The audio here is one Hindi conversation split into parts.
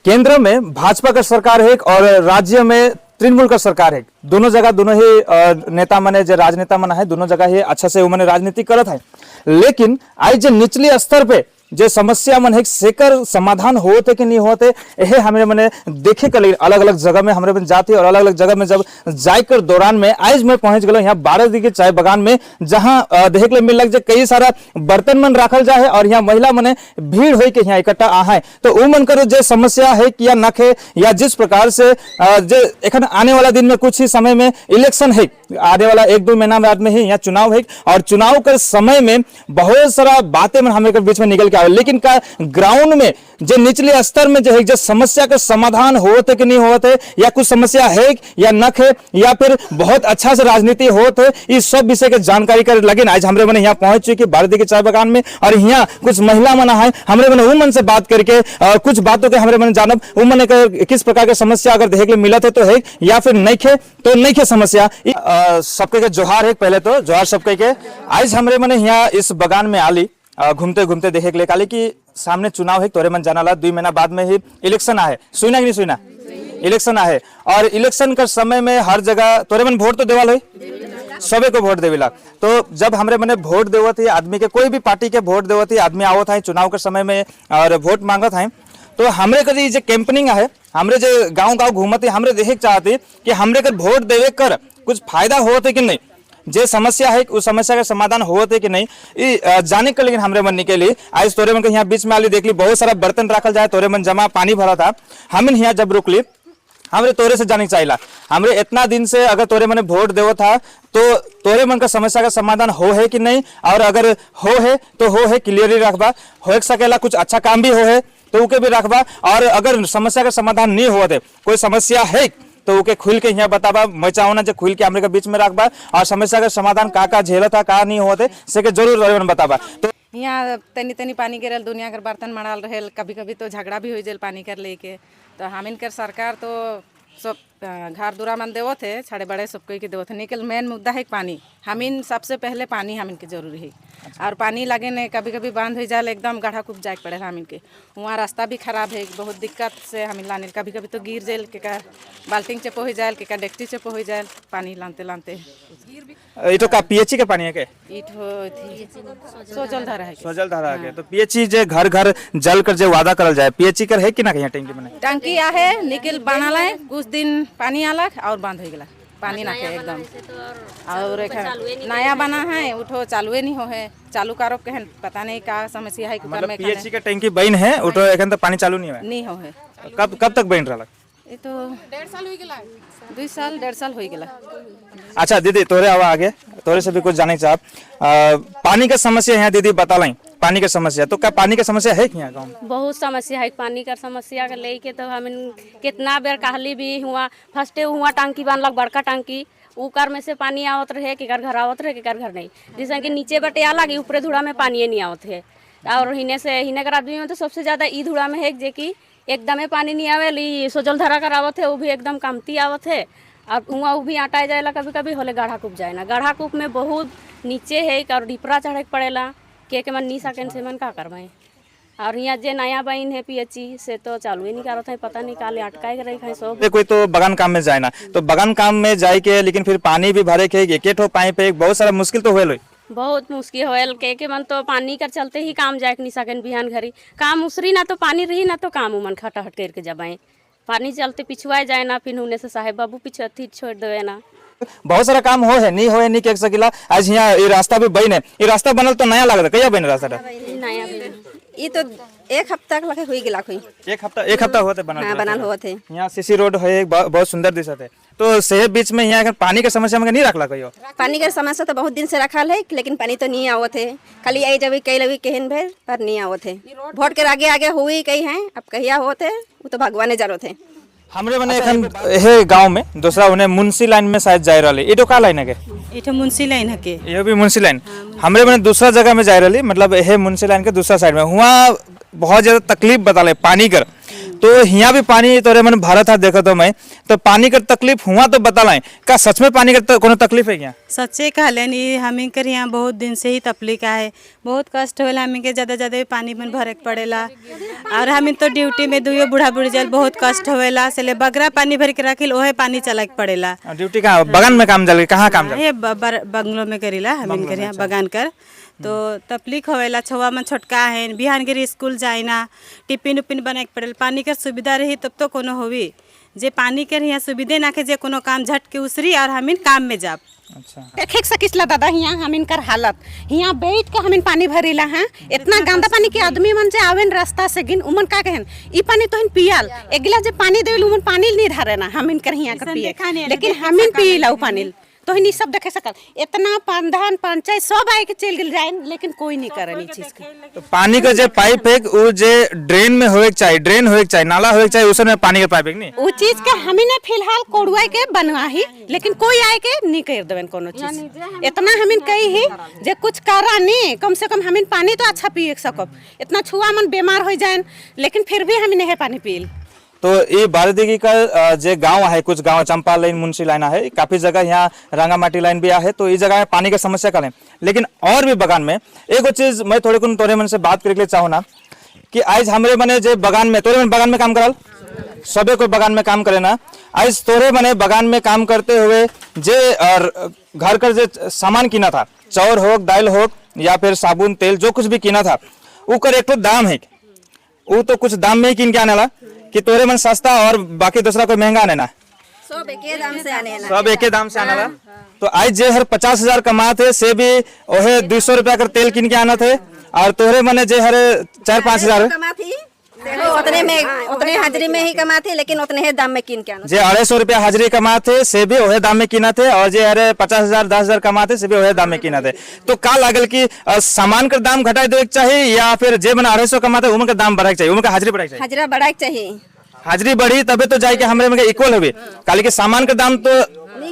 केंद्र में भाजपा का सरकार है और राज्य में तृणमूल का सरकार है। दोनों जगह दोनों ही नेता मने जो राजनेता मना है दोनों जगह ही अच्छा से उन्होंने राजनीति करत है। लेकिन आज जो निचली स्तर पे जो समस्या मन है सेकर समाधान होते कि नहीं होते यह हमें मैंने देखे कर अलग अलग जगह में हमारे बन जाते और अलग अलग जगह में जब जाकर दौरान में आज मैं पहुंच गया यहाँ 12 के चाय बागान में, जहाँ देख ले मिल लग कई सारा बर्तन मन रखल जाए और यहाँ महिला मने भीड़ हो के यहाँ इकट्ठा आए। तो वो मन करो जो समस्या है कि या नख है या जिस प्रकार से जो एखन आने वाला दिन में कुछ ही समय में इलेक्शन है, आने वाला 1-2 महीना बाद में ही यहाँ चुनाव है और चुनाव के समय में बहुत सारा बातें हमें बीच में निकल के आवे। लेकिन का ग्राउंड में जो निचले स्तर में जो है जो समस्या का समाधान होते कि नहीं होते या कुछ समस्या है या नख है या फिर बहुत अच्छा से राजनीति होते, इस सब विषय के जानकारी कर लगे। आज हमरे मैंने यहाँ पहुंच चुके 12 के चाय बागान में और यहाँ कुछ महिला मना है हमरे मैंने उमन से बात करके कुछ बातों के हमरे मैंने जानब उमन किस प्रकार की समस्या अगर देखे के मिलत है तो है या फिर नहीं खे तो नहीं खे समस्या। सबके के जोहार है, पहले तो जोहार सबके के। आज हमरे मैंने यहाँ इस बागान में आली घूमते घूमते देखे के लिए काली कि सामने चुनाव है, तोरे मन जाना ला 2 महीना बाद में ही इलेक्शन आए। सुना कि नहीं सुना? इलेक्शन आए और इलेक्शन का समय में हर जगह तोरे मन वोट तो देवाल है, सबे को वोट देवेला। तो जब हमरे मैंने वोट देवत है आदमी के कोई भी पार्टी के वोट देवत है आदमी आवत है चुनाव के समय में और वोट मांगत है, तो हमरे कभी जो कैंपनिंग है हमरे जो गाँव घूमते हमरे देखे चाहते कि हमरे के वोट देवे कर कुछ फायदा होते कि नहीं, जे समस्या है उस समस्या का समाधान होते कि नहीं जाने के। लेकिन हमरे मन निकली आज तोरे मन के यहाँ बीच में आली देख ली बहुत सारा बर्तन रखल जाए, तोरे मन जमा पानी भरा था। हम यहाँ जब रुकली हमरे तोरे से जाने चाहिए हमरे इतना दिन से अगर तोरे मन वोट देव था तो तोरे मन का समस्या का समाधान हो है कि नहीं, और अगर हो है तो हो है क्लियरली रखबा, हो सकेला कुछ अच्छा काम भी हो है तो उके भी रखबा, और अगर समस्या का समाधान नहीं हुआ थे कोई समस्या है तो ओके खुल के यहाँ बताबा। मैं चाहूँ जो खुल के हमरे के बीच में रखबा और समस्या का समाधान का झेला था का नहीं होते से के जरूर बताबा। तो यहाँ तनी तनी पानी गिरल दुनिया कर बर्तन मड़ाल रहे, कभी कभी तो झगड़ा भी हो जाए पानी कर लेके। तो हमिन कर सरकार तो सब घर दूरा मन देवत है, छड़े बड़े सब कोई के देवत है। निकल मेन मुद्दा है पानी, हमिन सबसे पहले पानी हमिन के जरूरी है। और पानी लगे नहीं कभी कभी बांध हो जाए एकदम गढ़ा खूब जाए पड़े हमिन के, वहाँ रास्ता भी खराब है, बहुत दिक्कत से हमिन लाने कभी कभी तो गिर जाए के का बाल्टिंग चेप हो जाए के का डेक्ची चेप हो जाए पानी लानते लानते। इतो का पीएचई के पानी है के सोजल धारा है, सोजल धारा है। तो पीएचई जे घर घर जल कर जे वादा करल जाए पीएचई कर है कि ना कहीं टंकी में? टंकी आहे निकल बनाला है, कुछ दिन पानी आला और बंद हो गया पानी ना के एकदम। और नया बना है उठो चालू नहीं हो है, चालू करो के पता नहीं का समस्या है। मतलब पीएचई के टंकी बन है उठो एखन तो पानी चालू नहीं हो है। कब तक बन रहा? ये तो 1.5 साल हो गया, 2 साल 1.5 साल हो गया। अच्छा दीदी तोरे आवा आगे तोरे से भी कुछ जाने चाह पानी का समस्या है दीदी बता लाई पानी का समस्या तो क्या पानी का समस्या है कि यहाँ गाँव में? बहुत समस्या है पानी का समस्या के लेके तो हम कितना बेर कहली भी हुआ फर्स्टे हुआ टंकी बनलक बड़का टंकी ऊकर में से पानी आवत रहे के घर आवत रहे के घर नहीं, जैसे कि नीचे बटे आला कि ऊपरे धुड़ा में पानी नहीं आवत है। और हिने से हिने कर आदमी में तो सबसे ज्यादा ई धुड़ा में है जे कि एकदम पानी नहीं आवे ली सोजल धरा कर आवत है, वो भी एकदम कमती आवत है। और वहाँ भी आटा जाएला कभी कभी होले गाढ़ा कूप जाए ना, गाढ़ा कूप में बहुत नीचे है और डिपरा चढ़े पड़ेला के मन नी सकें से मन का करवाएं। और यहाँ जे नया बहन है पीएचई से तो चालू ही नहीं करता है, पता नहीं काले अटकाए रहे हैं सब। कोई तो बगान काम में जाए ना तो बगान काम में जाए के लेकिन फिर पानी भी भरे के एक पाइप है बहुत सारा मुश्किल तो हुए बहुत मुश्किल होल के मन तो पानी कर चलते ही काम जाए नहीं सकें बिहान घरी काम उसरी ना तो पानी रही ना तो काम उमन खटहट करके जबाए पानी चलते पिछुआए जाए ना फिर उन्हें से साहेब बाबू पीछे छोड़ देवे ना। बहुत सारा काम हो है नहीं कह सकेला। आज यहाँ ये रास्ता भी बन है, ये रास्ता बनल तो नया लग रहा कहिया बन रास्ता नया ये तो 1 हफ्ता लगे हुई गला कोई 1 हफ्ता होते बनल होते। यहाँ सीसी रोड है बहुत सुंदर दिशा है। तो शहर बीच में यहाँ पानी की समस्या में नहीं रखला कहियो? पानी की समस्या तो बहुत दिन से रखल है लेकिन पानी तो नहीं आवत है, खाली आई जब कई लगी कहन भर पर नहीं आवत है। वोट के आगे आगे हुई कई हैं अब कहिया होते वो तो भगवान जरूरत है। हमरे मने एखन हे गांव में दूसरा उन्हें मुंशी लाइन में शायद जाय रहले, इतो का लाइन है के? इतो मुंशी लाइन है के? ये भी मुंशी लाइन हमरे मने दूसरा जगह में जाय रहली, मतलब हे मुंशी लाइन के दूसरा साइड में हुआ बहुत ज्यादा तकलीफ बताले पानी कर, तो यहाँ भी पानी तोरे मन भारत हाथ देखा तो मैं तो पानी कर तकलीफ हुआ तो बतालाए का सच में पानी कर कोनो तकलीफ है क्या? सच्चे कहले नी हमी कर यहाँ बहुत दिन से ही तकलीफ है, बहुत कष्ट होला हमी के, ज़्यादा पानी में भरे के पड़ेला। और हमी तो ड्यूटी में दुइयो बूढ़ा बूढ़ी जल बहुत कष्ट होवेला, से बगरा पानी भर के रखिल ओहे पानी चला के पड़ेला। ड्यूटी कहाँ बगान में काम चल कहाँ काम चल? ये बंगलो में करीला हमी कर यहाँ बगान कर, तो तकलीफ होवेला। छुआ में छोटका है, बिहान के स्कूल जाए ना, टिफिन उपिन बना के पड़ेला। पानी के सुविधा रही तब तो कोनो होवी, जे पानी के यहाँ सुविधे ना के जे कोनो काम झट के उसरी और हमिन काम में जाब। अच्छा देख सकिसला दादा यहाँ हमिन कर हालत, यहाँ बैठ के हमिन पानी भरेला हैं, इतना गंदा पानी के आदमी मन जे आवेन रास्ता से गिन उमन का कहन ई पानी तो पियाल एक गिलास जे पानी देल उमन पानी नहीं धारे ना हमिन कर यहाँ कर पिए, लेकिन हमिन पियला उ पानी तो ही सब देखे सकल। इतना प्रधान पंचायत सब आए के चल गए जाए, लेकिन कोई नहीं करे ई चीज के। तो पानी का जो पाइप है वो जे ड्रेन में होए के चाहिए, ड्रेन होए के चाहिए, नाला होए के चाहिए, उसमें पानी का पाइप है नहीं वो चीज के हमी ने फिलहाल कोड़ुआ के बनवाही, लेकिन कोई आए के नहीं कर देवन कोनो चीज। इतना हमिन कही ही जे कुछ करा नहीं, कम से कम हमिन पानी तो अच्छा पिए सकब। इतना छुआ मन बीमार हो जाए, लेकिन फिर भी हमिन नहीं पानी पियल। तो ये बारदेगी का जो गांव है, कुछ गांव चंपा लाइन मुंशी लाइन है, काफी जगह यहाँ रंगामाटी लाइन भी है, तो ये जगह है पानी की समस्या का। लेकिन और भी बगान में एक चीज मैं थोड़े कुन तोरे मन से बात करके लिए चाहूँ ना कि आज हमारे मने जे बगान में तोरे मन बगान में काम करल, सबे कोई बगान में काम करे ना, आज तोरे मने बगान में काम करते हुए जे घर का जे सामान कीना था, चाउर हो दाल हो या फिर साबुन तेल जो कुछ भी कीना था, वो कर एक तो दाम है, वो तो कुछ दाम में ही कीन के आने ला कि तोरे मन सस्ता और बाकी दूसरा कोई महंगा आने ना, सब एके दाम से आने ला। सब एके दाम से आने ला। तो आज जे हर 50,000 कमाते से भी ओहे 200 रुपया कर तेल किन के आना थे, और तोरे मने जे हर 4-5 हजार कमाती देखो उतने में उतने हाजिरी में ही कमाते, लेकिन उतने ही दाम में किन के आना। जे 250 रुपया हाजिरी कमाते से भी ओहे दाम में किना थे, और जे हर 50,000 10,000 कमाते से भी ओहे दाम में किना थे। तो का लागल कि सामान का दाम घटाए देवे चाहिए या फिर जे मन 250 कमाते उनका दाम बढ़ाए चाहिए, उनका हाजिरी बढ़ाए चाहिए? हाजिरा बढ़ाए चाहिए, हाजिरी बढ़ी तबे तो जाए कि हमारे में इक्वल होवे, काली के सामान का दाम तो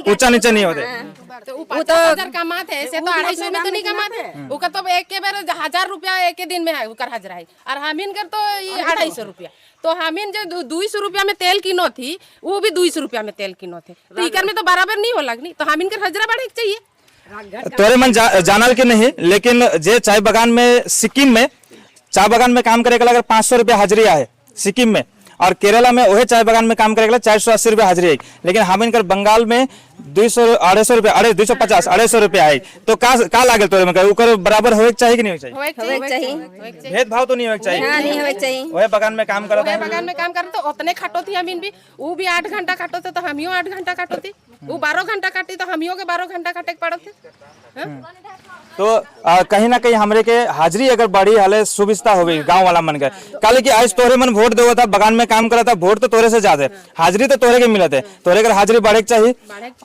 ऊंचा नीचे नहीं होते। वो तो 50,000 कमाते ऐसे तो 250 में तो नहीं कमाते, उका तो एक के बार 1,000 रुपया एक दिन में है उकर हाजिरा है, और हमीन कर तो 250 रुपया। तो हमीन जो 200 रुपया में तेल किनो थी, वो भी 200 रुपया में तेल किनो थे, तो इकर में तो बराबर नहीं हो लगनी, तो हमीन कर हाजिरा बढ़े चाहिए। तोरे मन जानल के नहीं, लेकिन जे चाय बागान में सिक्किम में चाय बागान में काम करे के अगर 500 रुपया हाजिरी है सिक्किम में, और केरला में वही चाय बागान में काम करेगा 480 रुपया हाजिरी है, लेकिन हम इनकर बंगाल में 250 रुपया 250 250 रुपया है। तो का लागे तोरे में उकर बराबर होए चाहिए कि नहीं होए चाहिए? भेदभाव तो नहीं होए चाहिए, नहीं होए चाहिए। वही बागान में काम करता है, बगान में काम करते तो उतने खटो थी हमीन भी, वो भी 8 घंटा काटो थे तो हमियो 8 घंटा काटो थी, वो 12 घंटा काटी तो हमियो के 12 घंटा काटे पड़ो थे। तो कहीं ना कहीं हमरे के हाजिरी अगर बढ़ी हाले सुविधा हो गई गाँव वाला मन के, काले कि आज तोरे मन वोट देवा था, बगान में काम करा था, वोट तो तोरे से ज्यादा, हाजिरी तो तोरे के मिले थे, तोरे अगर हाजिरी बढ़े के चाहिए।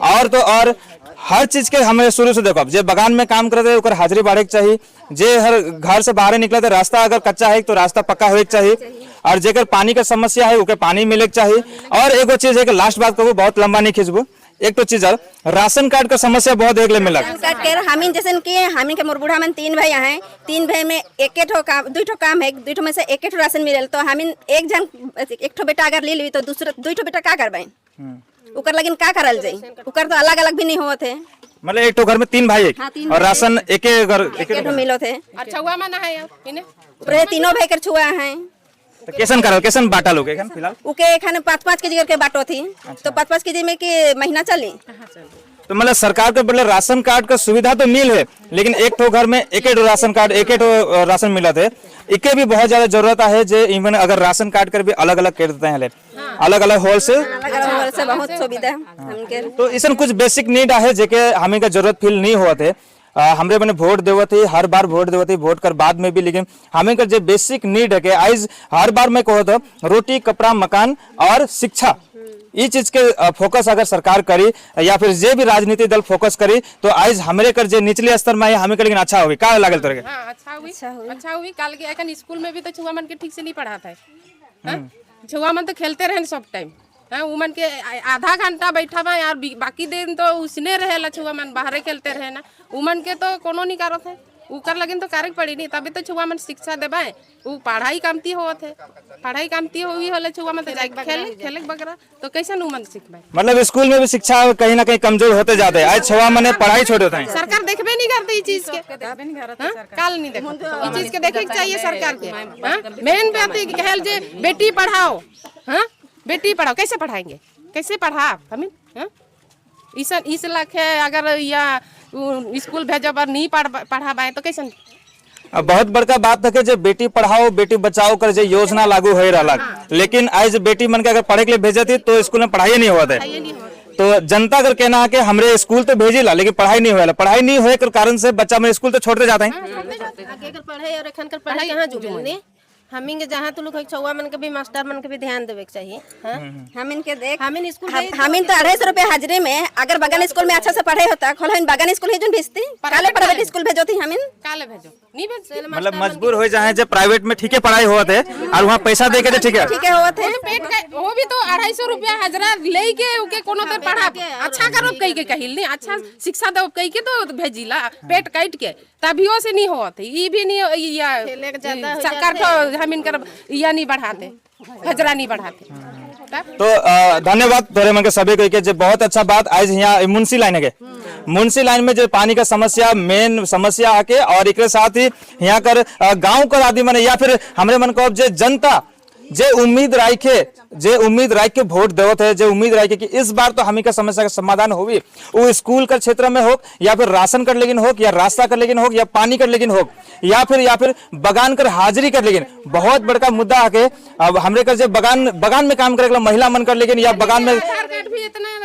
और तो और हर चीज के हमें शुरू से देखो, जे बगान में काम करते ओकर हाजिरी बढ़े के चाहिए, जे हर घर से बाहर निकले थे रास्ता अगर कच्चा है तो रास्ता पक्का होए के चाहिए, और जेकर पानी का समस्या है ओके पानी मिले के चाहिए। और एगो चीज है कि लास्ट बात कहूँ, बहुत लंबा नहीं खींचबू, एक तो चीज राशन कार्ड का समस्या बहुत देखने मिला। हमीन जैसे कि हमीन के मुरबुढ़ा में 3 भाई हैं, 3 भाई में एक काम 2 काम है, 2 में से एक राशन मिले, तो हमीन एक जन एक बेटा अगर ले ली तो दूसरा 2 बेटा का करबे, उकर लेकिन का करल जाई, उकर तो अलग अलग भी नहीं होते है, मतलब एक तो घर में 3 भाई है, हाँ, 3 और राशन एक घर एक मिलो थे। अच्छा हुआ माना है इन्हें पूरे तीनों भाई कर छुआ हैं, तो कैसन करल कैसन बाटा लोग एखन फिलहाल उके खाने 5-5 केजी करके बाटो थी, तो 5-5 केजी में के महीना चली। तो मतलब सरकार के बदले राशन कार्ड का सुविधा तो मिल है, लेकिन एक तो घर में एक राशन कार्ड एक राशन मिला थे, इके भी बहुत ज्यादा जरूरत है। जे इवन अगर राशन कार्ड कर भी अलग अलग कर देते हैं, अलग अलग होल से बहुत सुविधा हमके। तो इसमें कुछ बेसिक नीड है जेके हमें का जरूरत फील नहीं हुआ थे। हमरे मैंने वोट देवे थे, हर बार वोट देवे थे, वोट कर बाद में भी, लेकिन हमें का जो बेसिक नीड है कि आज हर बार में कहो तो रोटी कपड़ा मकान और शिक्षा, ये चीज के फोकस अगर सरकार करी या फिर जे भी राजनीति दल फोकस करी तो आज हमरे कर जे निचले स्तर में हमें कर लेकिन अच्छा होगी। का लागल तोरे? हाँ, अच्छा हुई। काल के अखन स्कूल में भी तो छुआ मन के ठीक से नहीं पढ़ाता है, छुआ मन तो खेलते रहे सब टाइम, हाँ उमन के आधा घंटा बैठा बा यार, बाकी दिन तो उसने रहे छुआ मन बाहर खेलते रहे ना, उमन के तो कोनो नहीं करत है, उकर लगिन तो कारक पड़ी नहीं तभी तो छुआ मन शिक्षा देबे उ पढ़ाई कामती होत है पढ़ाई कामती होई होले छुआ मन तो जाके खेले खेले वगैरह तो कैसे नु मन सीखबे मतलब स्कूल में भी शिक्षा कहीं ना कहीं कमजोर होते जाते हैं। आज छवा मने पढ़ाई छोड़ देते हैं। सरकार देखबे नहीं करती इस चीज के काल नहीं देखते इस चीज के देखे के चाहिए सरकार के। मेन बात है कहल जे बेटी पढ़ाओ हां बेटी पढ़ाओ कैसे पढ़ाएंगे कैसे पढ़ा हमें इस लाख है अगर या स्कूल भेजब और नहीं पढ़ाबाए तो कैसे। अब बहुत बड़का बात है कि जो बेटी पढ़ाओ बेटी बचाओ कर जो योजना लागू हो रहा लेकिन आज बेटी मन के अगर पढ़े के लिए भेजे थी तो स्कूल में पढ़ाई नहीं हुआ था। तो जनता अगर कहना है कि हमरे स्कूल तो भेजी ला लेकिन पढ़ाई नहीं हुआ पढ़ाई नहीं हुए के कारण से बच्चा मेरे स्कूल तो छोड़ते जाते हैं। आगे कर पढ़ाई और एखन कर पढ़ाई यहाँ जुड़े हमिंग जहाँ तू लोग छुआ मन के भी मास्टर मन के भी ध्यान देवे के चाहिए। हम इनके देख हमिन स्कूल हम इन तो 250 रुपए हाजिरी में अगर बगान स्कूल में अच्छा से पढ़ाई होता खोल इन बगान स्कूल भेजून भेजती काले प्राइवेट स्कूल भेजोती हम इन काले भेजो नहीं भेज मतलब मजबूर हो जाए जब प्राइवेट में ठीक है पढ़ाई हुआ थे और वहाँ पैसा दे के ठीक है हुआ थे पेट का वो भी तो 250 रुपया हाजरा लेके उके कोनो ते पढ़ा अच्छा करो कही के कहिल नहीं अच्छा शिक्षा दो कही के तो भेजिला पेट काट के तभियो से नहीं होत ई भी नहीं या सरकार तो हम इनकर या नहीं बढ़ाते हजरा नहीं बढ़ाते। तो धन्यवाद तोरे मन के सभी को के जो बहुत अच्छा बात आज यहाँ मुंशी लाइन के मुंशी लाइन में जो पानी का समस्या मेन समस्या आके और एक साथ ही यहाँ कर गांव कर आदि मन या फिर हमरे मन को जो जनता जे उम्मीद राख के वोट देवत है जो उम्मीद राखे कि इस बार तो हमी का समस्या का समाधान होगी वो स्कूल का क्षेत्र में हो या फिर राशन कर लेकिन हो या रास्ता कर लेकिन हो या पानी कर लेकिन हो या फिर बगान कर हाजिरी कर लेकिन बहुत बड़का मुद्दा आके अब हमरे कर जो बगान में काम करे महिला मन कर लेकिन या बगान में आधार कार्ड भी इतना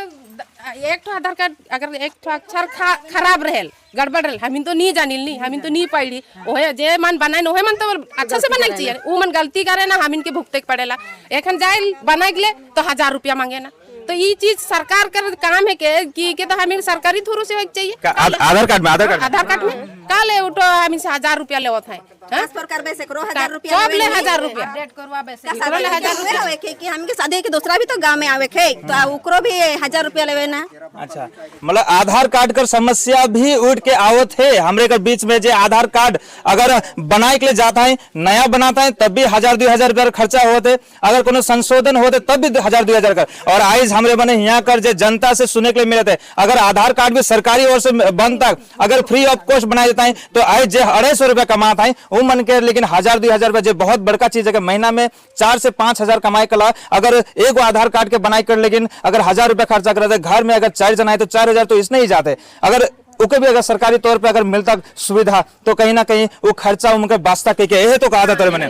एक तो आधार कार्ड अगर एक तो अक्षर खराब रहेल गड़बड़ रहेल हमिन तो नहीं जानिल नहीं हमिन तो नहीं पढ़ी ओहे जे मन बनाए ओहे मन तो अच्छा से बनाए चाहिए वो मन गलती करे ना हमिन के भुगते पड़ेला एखन जाए बनाए ले तो 1000 रुपया मांगे ना तो ये चीज सरकार का काम है कि तो हमें सरकारी थ्रू से चाहिए आधार कार्ड में काले उठो हमें से 1000 रुपया ले होता है ट्रांसफर करबे से करो 1000 रुपया सब ले 1000 रुपया अपडेट करवाबे से 1000 रुपया होवे कि हम के शादी के दूसरा भी तो गांव में आवे खे तो ओकरो भी 1000 रुपया लेवे ना। अच्छा मतलब आधार कार्ड कर समस्या भी उठ के आवत है हमरे के बीच में जे आधार कार्ड अगर बनाए के लिए जाता है नया बनाता है तब भी 1000-2000 रुपया खर्चा होते अगर कोनो संशोधन होते तब भी 1000-2000 का और आज हमरे बने यहाँ कर जे जनता से सुने के लिए मिलते है अगर आधार कार्ड भी सरकारी ओर से बनता अगर फ्री ऑफ कॉस्ट बनाया जाता है तो आज जे 250 रुपया कमाता है वो मन के लेकिन 1000-2000 रुपया बहुत बड़का चीज है महीना में 4 से 5000 कमाए कला अगर एक आधार कार्ड के बनाई कर लेकिन अगर 1000 रुपया खर्चा करते घर में अगर 4 जन आए तो 4000 तो इसने ही जाते अगर उके भी अगर सरकारी तौर पे अगर मिलता सुविधा तो कहीं ना कहीं वो खर्चा उनका वास्ता के यही तो कहा था मैंने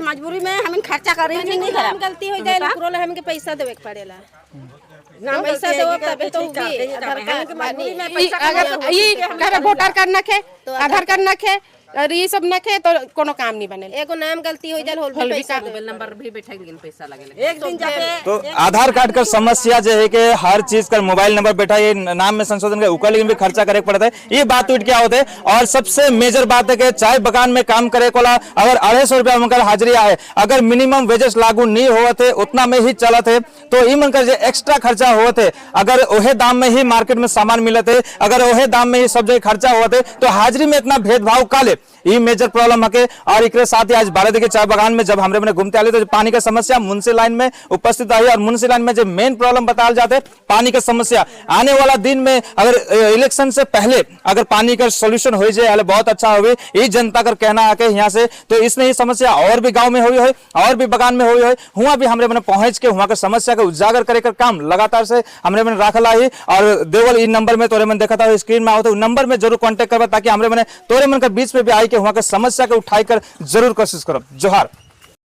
मजबूरी में हम खर्चा कर रही नहीं करा गलती हो जाए ओकरो ले हमके पैसा देवे के पड़ेला ना पैसा देव तबे तो आधार कार्ड के मजबूरी में पैसा अगर ये करे वोटर कार्ड नखे आधार कार्ड नखे और ये सब नखे तो कोनो काम नहीं बने एगो नाम गलती हो जाए होल भी पैसा देवे नंबर भी बैठा गेल पैसा लगेला एक दिन जाके तो आधार कार्ड का समस्या जो है कि हर चीज का मोबाइल नंबर बैठा ये नाम में संशोधन का उकर लेकिन भी खर्चा करे पड़ता है ये बात उठ क्या होते है और सबसे मेजर बात है कि चाय बगान में काम करे कोला अगर 250 रुपया उनका हाजिरी आए अगर मिनिमम वेजेस लागू नहीं हुआ थे उतना में ही चला थे तो ये मन जो एक्स्ट्रा खर्चा हुआ थे अगर ओहे दाम में ही मार्केट में सामान मिले थे अगर ओहे दाम में ही सब जगह खर्चा हुआ थे तो हाजिरी में इतना भेदभाव काले ये मेजर प्रॉब्लम है और एक साथ ही आज 12 के चाय बगान में जब हमरे घूमते आए तो पानी का समस्या मुंशी लाइन में उपस्थित आई और मुंशी लाइन में जो मेन प्रॉब्लम बताया जाते पानी का समस्या आने वाला दिन में अगर इलेक्शन से पहले अगर पानी का सोल्यूशन हो जाए बहुत अच्छा होगी ये जनता का कहना है यहाँ से तो इसने ही समस्या और भी गाँव में हुई है और भी बगान में हुई है हुआ भी हमरे मैंने पहुंच के वहाँ का समस्या का उजागर करे कर काम लगातार से हमरे मैंने रखला ही और देवल इन नंबर में तोरे मैंने देखा था स्क्रीन में आओ तो नंबर में जरूर कॉन्टेक्ट करवा ताकि हमरे मैंने तोरे मन के बीच में भी आई के वहाँ के समस्या को उठाई कर जरूर कोशिश करो। जोहार।